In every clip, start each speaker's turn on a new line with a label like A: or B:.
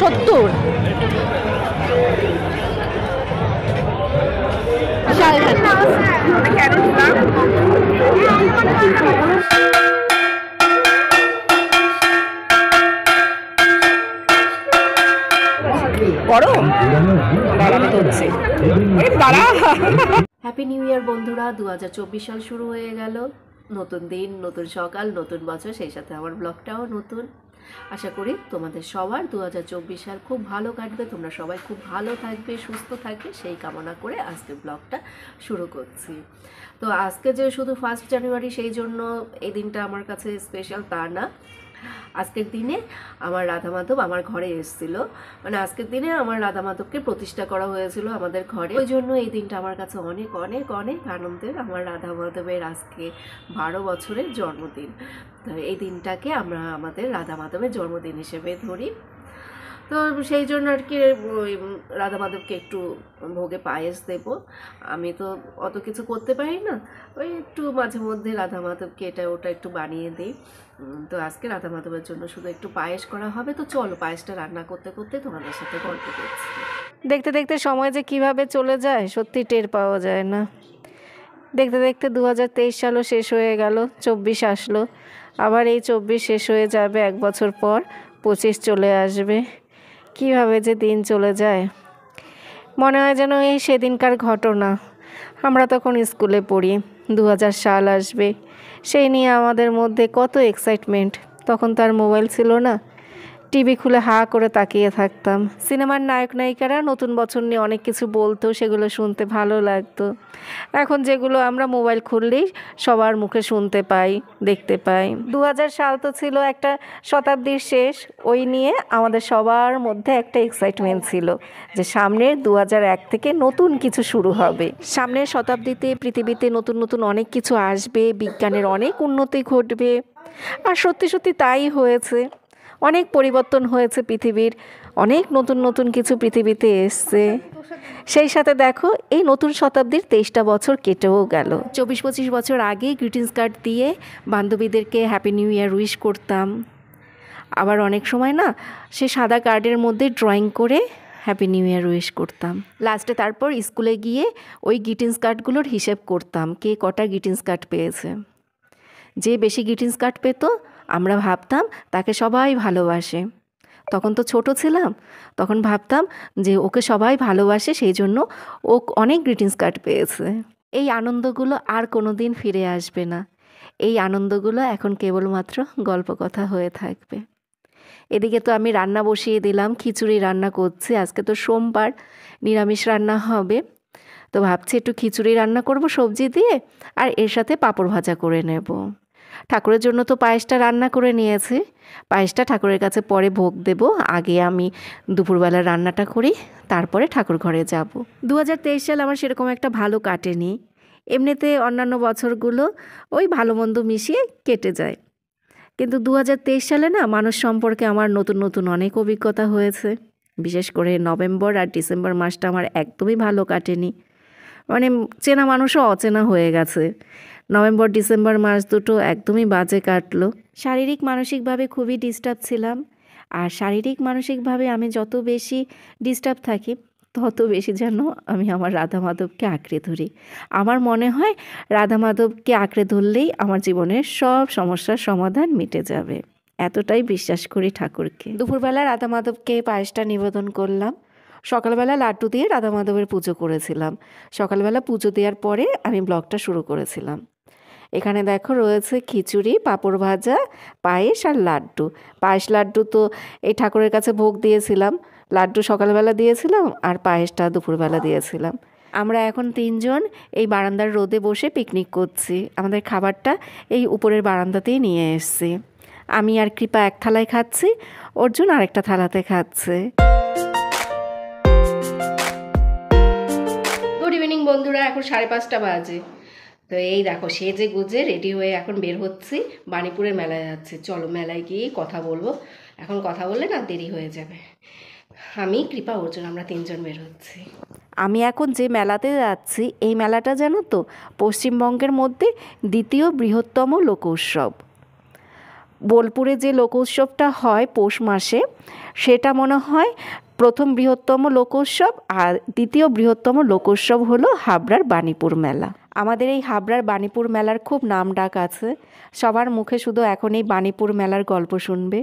A: 70। গরম দাঁড়াতে হচ্ছে দাঁড়া। হ্যাপি নিউ ইয়ার বন্ধুরা, 2024 সাল শুরু হয়ে গেল। নতুন দিন, নতুন সকাল, নতুন বছর, সেই সাথে আমার ব্লগটাও নতুন। আশা করি তোমাদের সবার 2024 সাল খুব ভালো কাটবে, তোমরা সবাই খুব ভালো থাকবে, সুস্থ থাকবে, সেই কামনা করে আজকে ব্লগটা শুরু করছি। তো আজকে যে শুধু 1 জানুয়ারি সেই জন্য এই দিনটা আমার কাছে স্পেশাল তা না। আজকের দিনে আমার রাধা মাধব আমার ঘরে এসেছিল, মানে আজকের দিনে আমার রাধা মাধবকে প্রতিষ্ঠা করা হয়েছিল আমাদের ঘরে। ওই জন্য এই দিনটা আমার কাছে অনেক অনেক অনেক আনন্দের। আমার রাধা মাধবের আজকে 12 বছরের জন্মদিন। তো এই দিনটাকে আমরা আমাদের রাধা মাধবের জন্মদিন হিসেবে ধরি। তো সেই জন্য আর কি ওই রাধা মাধবকে একটু ভোগে পায়েস দেব। আমি তো অত কিছু করতে পারি না, ওই একটু মাঝে মধ্যে রাধা মাধবকে এটা ওটা একটু বানিয়ে দিই। তো আজকে রাধা মাধবের জন্য শুধু একটু পায়েস করা হবে। তো চলো পায়েসটা রান্না করতে করতে তোমাদের সাথে গল্প করছি। দেখতে দেখতে সময় যে কিভাবে চলে যায় সত্যি টের পাওয়া যায় না। দেখতে দেখতে 2023 সালও শেষ হয়ে গেল, 24 আসলো। আবার এই 24 শেষ হয়ে যাবে, 1 বছর পর 25 চলে আসবে। কিভাবে যে দিন চলে যায় মনে হয় যেন এই সেদিনকার ঘটনা। আমরা তখন স্কুলে পড়ি, 2000 সাল আসবে, সেই নিয়ে আমাদের মধ্যে কত এক্সাইটমেন্ট। তখন তো আর মোবাইল ছিল না, টিভি খুলে হা করে তাকিয়ে থাকতাম। সিনেমার নায়ক নায়িকারা নতুন বছর নিয়ে অনেক কিছু বলতো, সেগুলো শুনতে ভালো লাগতো। এখন যেগুলো আমরা মোবাইল খুললেই সবার মুখে শুনতে পাই, দেখতে পাই। 2000 সাল তো ছিল একটা শতাব্দীর শেষ, ওই নিয়ে আমাদের সবার মধ্যে একটা এক্সাইটমেন্ট ছিল যে সামনের 2001 থেকে নতুন কিছু শুরু হবে। সামনের শতাব্দীতে পৃথিবীতে নতুন নতুন অনেক কিছু আসবে, বিজ্ঞানের অনেক উন্নতি ঘটবে। আর সত্যি সত্যি তাই হয়েছে। অনেক পরিবর্তন হয়েছে পৃথিবীর, অনেক নতুন নতুন কিছু পৃথিবীতে এসছে। সেই সাথে দেখো এই নতুন শতাব্দীর 23টা বছর কেটেও গেল। 24-25 বছর আগে গ্রিটিংস কার্ড দিয়ে বান্ধবীদেরকে হ্যাপি নিউ ইয়ার উইশ করতাম। আবার অনেক সময় না সে সাদা কার্ডের মধ্যে ড্রয়িং করে হ্যাপি নিউ ইয়ার উইশ করতাম। লাস্টে তারপর স্কুলে গিয়ে ওই গ্রিটিংস কার্ডগুলোর হিসেব করতাম, কে কটা গ্রিটিংস কার্ড পেয়েছে। যে বেশি গ্রিটিংস কার্ড পেত আমরা ভাবতাম তাকে সবাই ভালোবাসে। তখন তো ছোট ছিলাম, তখন ভাবতাম যে ওকে সবাই ভালোবাসে, সেই জন্য ও অনেক গ্রিটিংস কার্ড পেয়েছে। এই আনন্দগুলো আর কোনো দিন ফিরে আসবে না। এই আনন্দগুলো এখন কেবলমাত্র গল্প কথা হয়ে থাকবে। এদিকে তো আমি রান্না বসিয়ে দিলাম, খিচুড়ি রান্না করছি। আজকে তো সোমবার, নিরামিষ রান্না হবে। তো ভাবছি একটু খিচুড়ি রান্না করব সবজি দিয়ে, আর এর সাথে পাঁপড় ভাজা করে নেব। ঠাকুরের জন্য তো পায়েসটা রান্না করে নিয়েছি, পায়েসটা ঠাকুরের কাছে পরে ভোগ দেব। আগে আমি দুপুরবেলা রান্নাটা করি, তারপরে ঠাকুর ঘরে যাব। 2023 সাল আমার সেরকম একটা ভালো কাটেনি। এমনিতে অন্যান্য বছরগুলো ওই ভালো মন্দ মিশিয়ে কেটে যায়, কিন্তু 2023 সালে না মানুষ সম্পর্কে আমার নতুন নতুন অনেক অভিজ্ঞতা হয়েছে। বিশেষ করে নভেম্বর আর ডিসেম্বর মাসটা আমার একদমই ভালো কাটেনি। মানে চেনা মানুষও অচেনা হয়ে গেছে। নভেম্বর ডিসেম্বর মাস দুটো একদমই বাজে কাটলো। শারীরিক মানসিকভাবে খুবই ডিস্টার্ব ছিলাম। আর শারীরিক মানসিকভাবে আমি যত বেশি ডিস্টার্ব থাকি তত বেশি যেন আমি আমার রাধা মাধবকে আঁকড়ে ধরি। আমার মনে হয় রাধা মাধবকে আঁকড়ে ধরলেই আমার জীবনের সব সমস্যার সমাধান মিটে যাবে, এতটাই বিশ্বাস করি ঠাকুরকে। দুপুরবেলা রাধা মাধবকে পায়েসটা নিবেদন করলাম। সকালবেলা লাড্ডু দিয়ে রাধা মাধবের পুজো করেছিলাম। সকালবেলা পুজো দেওয়ার পরে আমি ব্লগটা শুরু করেছিলাম। এখানে দেখো রয়েছে খিচুড়ি, পাঁপড় ভাজা, পায়েস আর লাড্ডু। পায়েস লাড্ডু তো এই ঠাকুরের কাছে ভোগ দিয়েছিলাম, লাড্ডু সকালবেলা দিয়েছিলাম আর পায়েসটা দুপুরবেলা দিয়েছিলাম। আমরা এখন 3 জন এই বারান্দার রোদে বসে পিকনিক করছি। আমাদের খাবারটা এই উপরের বারান্দাতেই নিয়ে এসেছি। আমি আর কৃপা এক থালায় খাচ্ছি, অর্জুন আরেকটা থালাতে খাচ্ছে। গুড ইভিনিং বন্ধুরা, এখন 5:30 বাজে। তো এই দেখো সেজে গুজে রেডি হয়ে এখন বের হচ্ছি, বাণীপুরের মেলায় যাচ্ছি। চলো মেলায় গিয়ে কথা বলবো, এখন কথা বললে না দেরি হয়ে যাবে। আমি কৃপা অর্জুন আমরা 3 জন বের হচ্ছি। আমি এখন যে মেলাতে যাচ্ছি এই মেলাটা জানো তো পশ্চিমবঙ্গের মধ্যে দ্বিতীয় বৃহত্তম লোক উৎসব। বোলপুরে যে লোকোৎসবটা হয় পৌষ মাসে, সেটা মনে হয় প্রথম বৃহত্তম লোকোৎসব, আর দ্বিতীয় বৃহত্তম লোকোৎসব হলো হাবড়ার বাণীপুর মেলা। আমাদের এই হাবড়ার বাণীপুর মেলার খুব নাম ডাক আছে, সবার মুখে শুধু এখন এই বাণীপুর মেলার গল্প শুনবে।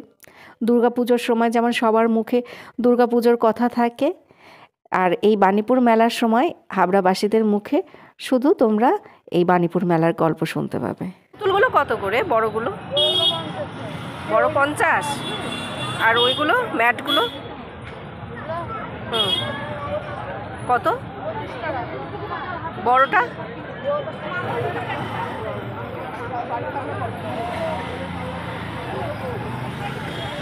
A: দুর্গাপুজোর সময় যেমন সবার মুখে দুর্গাপুজোর কথা থাকে, আর এই বাণীপুর মেলার সময় হাবড়াবাসীদের মুখে শুধু তোমরা এই বাণীপুর মেলার গল্প শুনতে পাবে। পুতুলগুলো কত করে? বড়গুলো বড় 50, আর ওইগুলো ম্যাটগুলো কত? বড়টা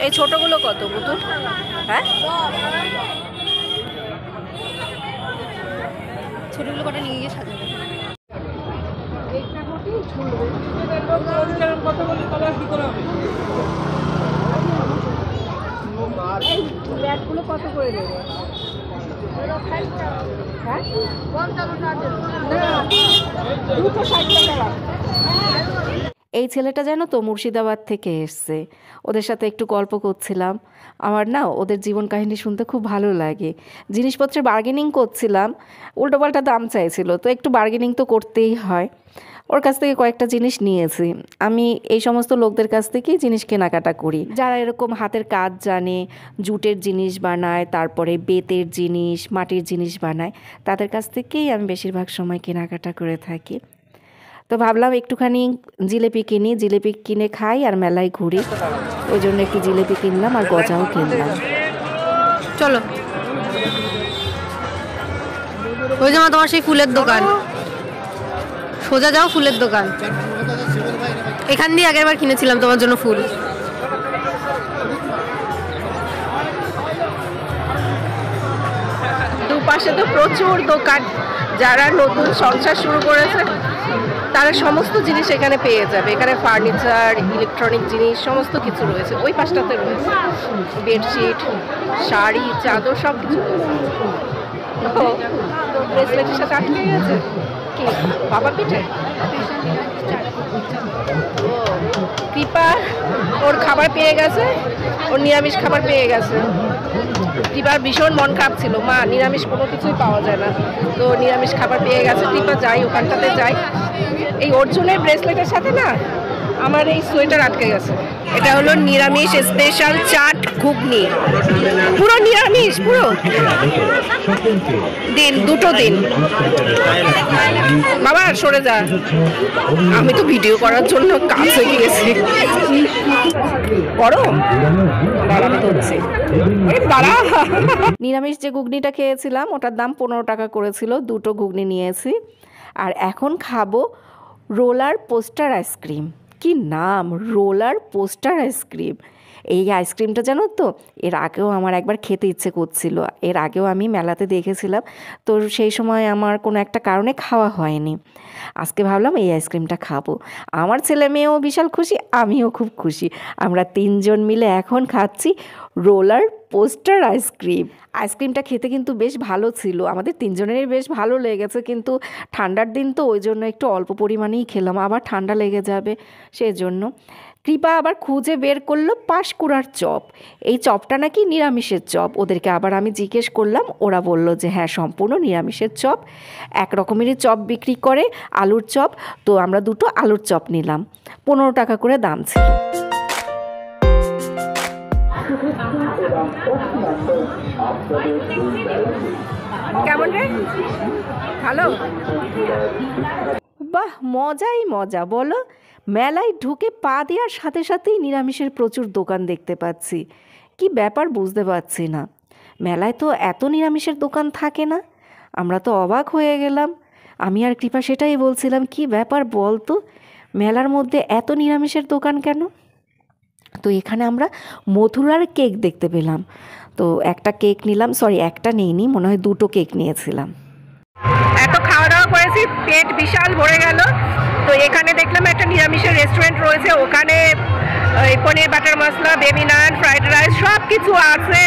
A: এই ছোটগুলো কত পুতুল? হ্যাঁ, ছোটগুলো কটা নিয়ে গিয়ে সাজাবে। ব্যাটগুলো কত করে দেবে? হ্যাঁ, 260 টাকা। এই ছেলেটা জানো তো মুর্শিদাবাদ থেকে এসছে, ওদের সাথে একটু গল্প করছিলাম। আমার না ওদের জীবন কাহিনী শুনতে খুব ভালো লাগে। জিনিসপত্রের বার্গেনিং করছিলাম, উল্টোপাল্টা দাম চাইছিল, তো একটু বার্গেনিং তো করতেই হয়। ওর কাছ থেকে কয়েকটা জিনিস নিয়েছি। আমি এই সমস্ত লোকদের কাছ থেকেই জিনিস কেনাকাটা করি, যারা এরকম হাতের কাজ জানে, জুটের জিনিস বানায়, তারপরে বেতের জিনিস, মাটির জিনিস বানায়, তাদের কাছ থেকেই আমি বেশিরভাগ সময় কেনাকাটা করে থাকি। তো ভাবলাম একটুখানি জিলেপি কিনি, জিলেপি কিনে খাই আর মেলায় ঘুরি, ওই জন্য একটু জিলেপি কিনলাম আর গজাও কিনলাম।
B: চলো, ওই যে তোমার সেই ফুলের দোকান, সোজা যাও ফুলের দোকান, এখান দিয়ে আগেরবার কিনেছিলাম তোমার জন্য ফুল।
A: দুপাশে তো প্রচুর দোকান, যারা নতুন সংসার শুরু করেছে তারা সমস্ত জিনিস এখানে পেয়ে যাবে। এখানে ফার্নিচার, ইলেকট্রনিক জিনিস সমস্ত কিছু রয়েছে। ওই পাশটাতে রয়েছে বেডশিট, শাড়ি, চাদর, সব কিছু রয়েছে। তো ব্রেসলেটের সাথে আটকে গেছে কি বাবা পিঠে। কৃপা ওর খাবার পেয়ে গেছে, ওর নিরামিষ খাবার পেয়ে গেছে। কৃপার ভীষণ মন খারাপ ছিল, মা নিরামিষ কোনো কিছুই পাওয়া যায় না, তো নিরামিষ খাবার পেয়ে গেছে। কৃপা যাই, ওখানটাতে যাই। এই অর্জুনের ব্রেসলেটের সাথে না আমার এই সোয়েটার আটকে গেছে। এটা হলো নিরামিষ স্পেশাল চাট ঘুগনি, পুরো নিরামিষ, পুরো দিন, দুটো দিন। বাবা সরে যা, আমি তো ভিডিও করার জন্য কাছে গিয়েছি। গরম নিরামিষ যে ঘুগনিটা খেয়েছিলাম ওটার দাম 15 টাকা করেছিল, দুটো ঘুগনি নিয়েছি। আর এখন খাবো রোলার পোস্টার আইসক্রিম। কি নাম, রোলার পোস্টার আইসক্রিম। এই আইসক্রিমটা জানো তো, এর আগেও আমার একবার খেতে ইচ্ছে করছিল, এর আগেও আমি মেলাতে দেখেছিলাম, তো সেই সময় আমার কোনো একটা কারণে খাওয়া হয়নি। আজকে ভাবলাম এই আইসক্রিমটা খাবো। আমার ছেলে মেয়েও বিশাল খুশি, আমিও খুব খুশি। আমরা 3 জন মিলে এখন খাচ্ছি রোলার পোস্টার আইসক্রিম। আইসক্রিমটা খেতে কিন্তু বেশ ভালো ছিল, আমাদের 3 জনেরই বেশ ভালো লেগেছে, কিন্তু ঠান্ডার দিন তো ওই জন্য একটু অল্প পরিমাণেই খেলাম, আবার ঠান্ডা লেগে যাবে সেজন্য। কৃপা আবার খুঁজে বের করলো পাঁশকুড়ার চপ। এই চপটা নাকি নিরামিষের চপ। ওদেরকে আবার আমি জিজ্ঞেস করলাম, ওরা বলল যে হ্যাঁ সম্পূর্ণ নিরামিষের চপ, এক রকমেরই চপ বিক্রি করে, আলুর চপ। তো আমরা দুটো আলুর চপ নিলাম, 15 টাকা করে দাম ছিল। কেমন রে, ভালো? বাহ, মজাই মজা বলো। মেলায় ঢুকে পা দেওয়ার সাথে সাথেই নিরামিষের প্রচুর দোকান দেখতে পাচ্ছি। কি ব্যাপার বুঝতে পারছি না, মেলায় তো এত নিরামিষের দোকান থাকে না। আমরা তো অবাক হয়ে গেলাম। আমি আর কৃপা সেটাই বলছিলাম, কি ব্যাপার বলতো, মেলার মধ্যে এত নিরামিষের দোকান কেন? তো এখানে আমরা মথুরার কেক দেখতে পেলাম, তো একটা কেক নিলাম, সরি একটা নিইনি, মনে হয় 2টো কেক নিয়েছিলাম। এত খাওয়া দাওয়া করেছি, পেট বিশাল ভরে গেল। তো এখানে দেখলাম একটা নিরামিষের রেস্টুরেন্ট রয়েছে, ওখানে পনির বাটার মশলা, বেবি নান, ফ্রাইড রাইস সব কিছু আছে,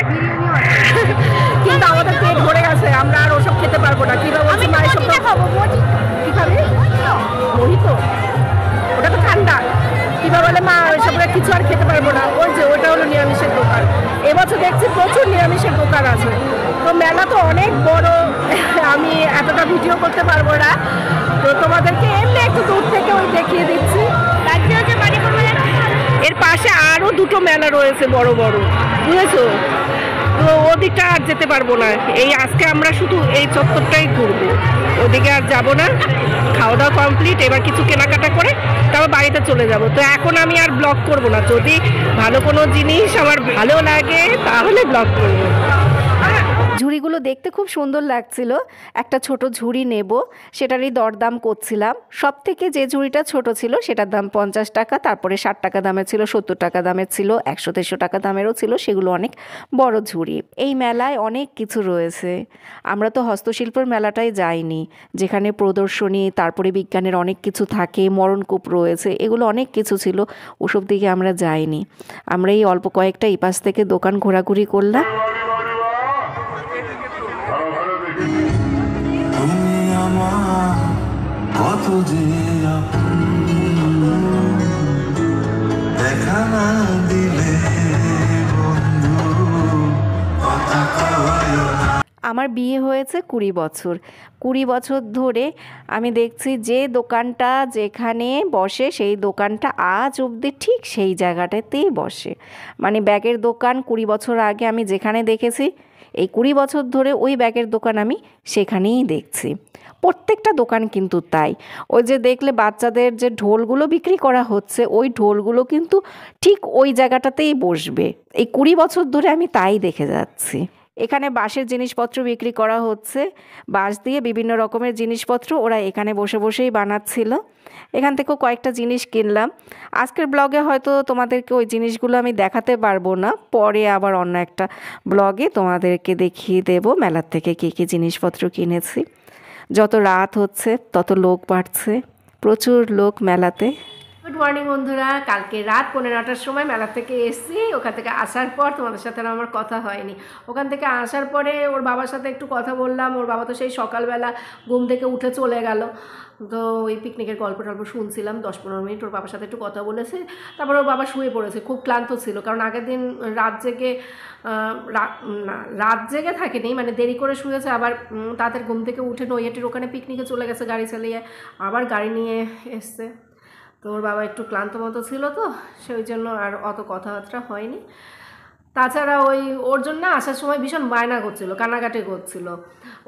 A: কিন্তু আমাদের পেট ভরে গেছে, আমরা আর ওসব খেতে পারবো না। কিভাবে বলছি মা, এসব কি খাবে? মোহিতো, ওটা তো ঠান্ডা। কিংবা বলে মা ওইসব কিছু আর খেতে পারবো না, ওই যে ওটা হলো নিরামিষের দোকান। এবছর দেখছি প্রচুর নিরামিষের দোকান আছে। তো মেলা তো অনেক বড়, আমি এতটা ভিডিও করতে পারবো না, তো তোমাদেরকে এমনি একটু দূর থেকে ওই দেখিয়ে দিচ্ছি। এর পাশে আরও দুটো মেলা রয়েছে বড় বড়, বুঝেছো? তো ওদিকটা আর যেতে পারবো না, এই আজকে আমরা শুধু এই চত্বরটাই ঘুরবো, ওদিকে আর যাব না। খাওয়া দাওয়া কমপ্লিট, এবার কিছু কেনাকাটা করে তারপর বাড়িতে চলে যাব। তো এখন আমি আর ব্লগ করব না, যদি ভালো কোনো জিনিস আমার ভালো লাগে তাহলে ব্লগ করবো। ঝুড়িগুলো দেখতে খুব সুন্দর লাগছিল, একটা ছোট ঝুড়ি নেব, সেটারই দরদাম করছিলাম। সব থেকে যে ঝুড়িটা ছোট ছিল সেটার দাম 50 টাকা, তারপরে 60 টাকা দামের ছিল, 70 টাকা দামের ছিল, 100-150 টাকা দামেরও ছিল, সেগুলো অনেক বড় ঝুড়ি। এই মেলায় অনেক কিছু রয়েছে, আমরা তো হস্তশিল্পের মেলাটায় যাইনি, যেখানে প্রদর্শনী, তারপরে বিজ্ঞানের অনেক কিছু থাকে, মরণকূপ রয়েছে, এগুলো অনেক কিছু ছিল, ওসব দিকে আমরা যাইনি। আমরা এই অল্প কয়েকটা এপাশ থেকে দোকান ঘোরাঘুরি করলাম।
C: তুমি আমার কত যে দেখা না দিলে বন্ধু কথা কয় না।
A: আমার বিয়ে হয়েছে 20 বছর। 20 বছর ধরে আমি দেখছি যে দোকানটা যেখানে বসে সেই দোকানটা আজ অবধি ঠিক সেই জায়গাটাতেই বসে। মানে ব্যাগের দোকান 20 বছর আগে আমি যেখানে দেখেছি, এই 20 বছর ধরে ওই ব্যাগের দোকান আমি সেখানেই দেখছি। প্রত্যেকটা দোকান কিন্তু তাই। ওই যে দেখলে বাচ্চাদের যে ঢোলগুলো বিক্রি করা হচ্ছে, ওই ঢোলগুলো কিন্তু ঠিক ওই জায়গাটাতেই বসবে। এই 20 বছর ধরে আমি তাই দেখে যাচ্ছি। এখানে বাঁশের জিনিসপত্র বিক্রি করা হচ্ছে, বাঁশ দিয়ে বিভিন্ন রকমের জিনিসপত্র ওরা এখানে বসে বসেই বানাচ্ছিল। এখান থেকেও কয়েকটা জিনিস কিনলাম। আজকের ব্লগে হয়তো তোমাদেরকে ওই জিনিসগুলো আমি দেখাতে পারবো না, পরে আবার অন্য একটা ব্লগে তোমাদেরকে দেখিয়ে দেব মেলার থেকে কী কী জিনিসপত্র কিনেছি। যত রাত হচ্ছে তত লোক বাড়ছে, প্রচুর লোক মেলাতে। গুড মর্নিং বন্ধুরা, কালকে রাত 11:30টার সময় মেলা থেকে এসেছি। ওখান থেকে আসার পর তোমাদের সাথে আমার কথা হয়নি। ওখান থেকে আসার পরে ওর বাবার সাথে একটু কথা বললাম। ওর বাবা তো সেই সকালবেলা ঘুম থেকে উঠে চলে গেল, তো ওই পিকনিকের গল্প টল্প শুনছিলাম 10-15 মিনিট। ওর বাবার সাথে একটু কথা বলেছে, তারপর ওর বাবা শুয়ে পড়েছে, খুব ক্লান্ত ছিল, কারণ আগের দিন রাত জেগে থাকেনি, মানে দেরি করে শুয়েছে। আবার তাদের ঘুম থেকে উঠে নৈহাটির ওখানে পিকনিকে চলে গেছে গাড়ি চালিয়ে, আবার গাড়ি নিয়ে এসছে। তো ওর বাবা একটু ক্লান্ত মতো ছিল, তো সেই জন্য আর অত কথাবার্তা হয়নি। তাছাড়া ওর জন্য আসার সময় ভীষণ বায়না করছিল, কান্নাকাটি করছিল।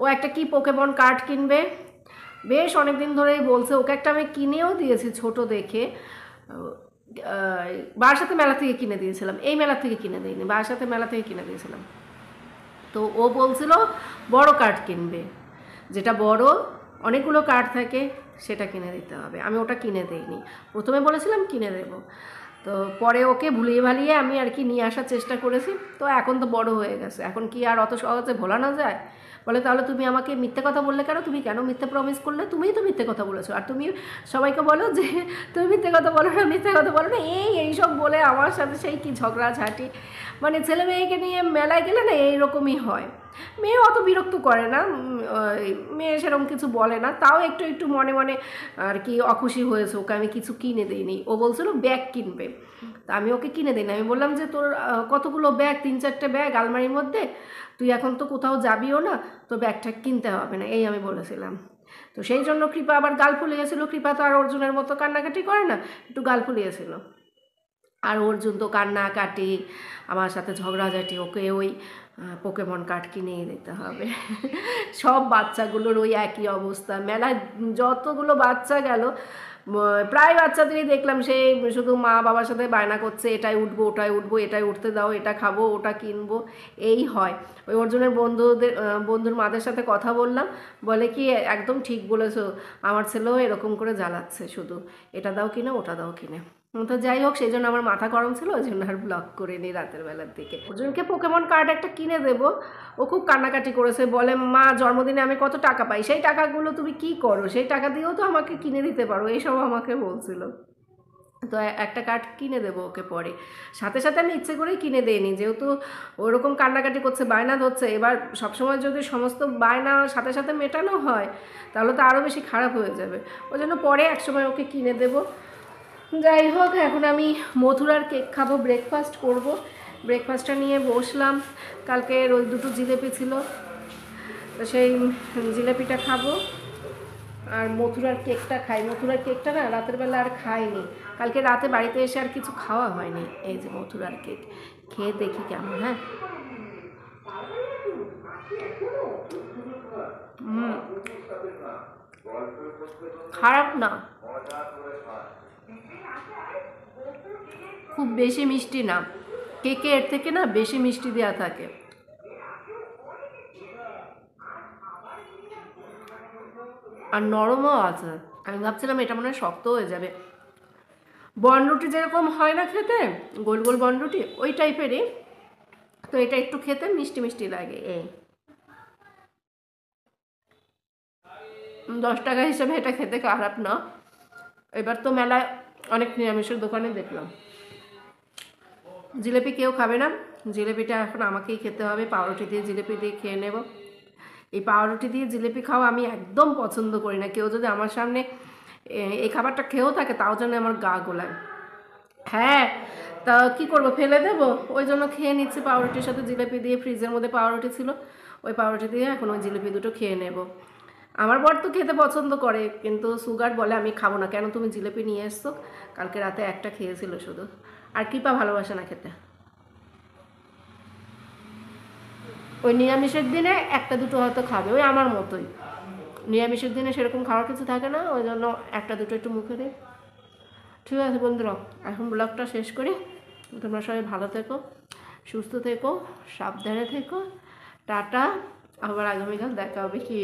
A: ও একটা কি পোকেমন কার্ড কিনবে, বেশ অনেক দিন ধরেই বলছে। ওকে একটা আমি কিনেও দিয়েছি ছোট দেখে, বারাসাতে মেলা থেকে কিনে দিয়েছিলাম, এই মেলা থেকে কিনে দিইনি, বারাসাতে মেলা থেকে কিনে দিয়েছিলাম। তো ও বলছিল বড় কার্ড কিনবে, যেটা বড় অনেকগুলো কার্ড থাকে সেটা কিনে দিতে হবে। আমি ওটা কিনে দিইনি, প্রথমে বলেছিলাম কিনে দেবো, তো পরে ওকে ভুলিয়ে ভালিয়ে আমি আর কি নিয়ে আসার চেষ্টা করেছি। তো এখন তো বড় হয়ে গেছে, এখন কি আর অত সহজে ভোলানো যায়? বলে তাহলে তুমি আমাকে মিথ্যে কথা বললে কেন, তুমি কেন মিথ্যে প্রমিস করলে? তুমিই তো মিথ্যে কথা বলেছো, আর তুমি সবাইকে বলো যে তুমি মিথ্যে কথা বলো না, মিথ্যে কথা বলো না, এইসব বলে আমার সাথে সেই কি ঝগড়াঝাঁটি। মানে ছেলে মেয়েকে নিয়ে মেলায় গেলে না এইরকমই হয়। মেয়ে অত বিরক্ত করে না, মেয়ে সেরকম কিছু বলে না, তাও একটু একটু মনে মনে আর কি অখুশি হয়েছে। ওকে আমি কিছু কিনে দিইনি। ও বলছিল ব্যাগ কিনবে, তা আমি ওকে কিনে দিইনি। আমি বললাম যে তোর কতগুলো ব্যাগ, 3-4টে ব্যাগ আলমারির মধ্যে, তুই এখন তো কোথাও যাবিও না, তো ব্যাগটা কিনতে হবে না, এই আমি বলেছিলাম। তো সেই জন্য কৃপা আবার গাল ফুলিয়েছিল। কৃপা তো আর অর্জুনের মতো কান্নাকাটি করে না, একটু গাল ফুলিয়েছিল। আর অর্জুন তো কান্নাকাটি, আমার সাথে ঝগড়াঝাটি, ওকে ওই পোকেমন কার্ড কিনেই দিতে হবে। সব বাচ্চাগুলোর ওই একই অবস্থা। মেলায় যতগুলো বাচ্চা গেল, প্রায় বাচ্চাদেরই দেখলাম সেই শুধু মা বাবার সাথে বায়না করছে, এটাই উঠবো, ওটাই উঠবো, এটাই উঠতে দাও, এটা খাবো, ওটা কিনবো, এই হয়। ওই অর্জুনের বন্ধুর মাদের সাথে কথা বললাম, বলে কি একদম ঠিক বলেছো, আমার ছেলেও এরকম করে জ্বালাচ্ছে, শুধু এটা দাও কিনে, ওটা দাও কিনে। তো যাই হোক, সেই জন্য আমার মাথা গরম ছিল, ওই জন্য আর ব্লগ করে নিই রাতের বেলার দিকে। অর্জুনকে পোকেমন কার্ড একটা কিনে দেবো, ও খুব কান্নাকাটি করেছে, বলে মা জন্মদিনে আমি কত টাকা পাই, সেই টাকাগুলো তুমি কি করো, সেই টাকা দিয়েও তো আমাকে কিনে দিতে পারো, এইসব আমাকে বলছিল। তো একটা কার্ড কিনে দেবো ওকে পরে। সাথে সাথে আমি ইচ্ছে করেই কিনে দিইনি, যেহেতু ওরকম কান্নাকাটি করছে, বায়না ধরছে। এবার সবসময় যদি সমস্ত বায়না সাথে সাথে মেটানো হয় তাহলে তো আরও বেশি খারাপ হয়ে যাবে। ওই জন্য পরে একসময় ওকে কিনে দেবো। যাই হোক, এখন আমি মথুরার কেক খাবো, ব্রেকফাস্ট করব। ব্রেকফাস্টটা নিয়ে বসলাম। কালকে ওই দুটো জিলেপি ছিল, তো সেই জিলেপিটা খাবো আর মথুরার কেকটা খাই। মথুরার কেকটা না রাতের বেলা আর খাইনি, কালকে রাতে বাড়িতে এসে আর কিছু খাওয়া হয়নি। এই যে মথুরার কেক, খেয়ে দেখি কেমন। হ্যাঁ, খারাপ না, খুব বেশি মিষ্টি না। কেকে এর থেকে না বেশি মিষ্টি দেওয়া থাকে। আর নরমও আছে। আমি ভাবছিলাম এটা মনে হয় শক্ত হয়ে যাবে। বনরুটি যেরকম হয় না খেতে, গোল গোল বনরুটি ওই টাইপেরই, তো এটা একটু খেতে মিষ্টি মিষ্টি লাগে। এই 10 টাকা হিসেবে এটা খেতে খারাপ না। এবার তো মেলায় অনেক নিরামিষের দোকানে দেখলাম। জিলেপি কেউ খাবে না, জিলেপিটা এখন আমাকেই খেতে হবে। পাউরুটি দিয়ে জিলেপি দিয়ে খেয়ে নেব। এই পাউরুটি দিয়ে জিলেপি খাওয়া আমি একদম পছন্দ করি না। কেউ যদি আমার সামনে এই খাবারটা খেয়েও থাকে তাও যেন আমার গা গোলায়। হ্যাঁ, তা কী করবো, ফেলে দেবো? ওই জন্য খেয়ে নিচ্ছি পাউরুটির সাথে জিলেপি দিয়ে। ফ্রিজের মধ্যে পাউরুটি ছিল, ওই পাউরুটি দিয়ে এখন ওই জিলেপি দুটো খেয়ে নেব। আমার বর তো খেতে পছন্দ করে, কিন্তু সুগার বলে আমি খাবো না। কেন, তুমি জিলেপি নিয়ে এসছো, কালকে রাতে একটা খেয়েছিল শুধু। আর কৃপা ভালোবাসে না খেতে। ওই নিরামিষের দিনে একটা দুটো হয়তো খাবে, ওই আমার মতোই। নিরামিষের দিনে সেরকম খাওয়ার কিছু থাকে না, ওই জন্য একটা দুটো একটু মুখে দিই। ঠিক আছে বন্ধুরা, এখন ব্লগটা শেষ করি। তোমরা সবাই ভালো থেকো, সুস্থ থেকো, সাবধানে থেকো। টাটা। আবার আগামীকাল দেখা হবে কি।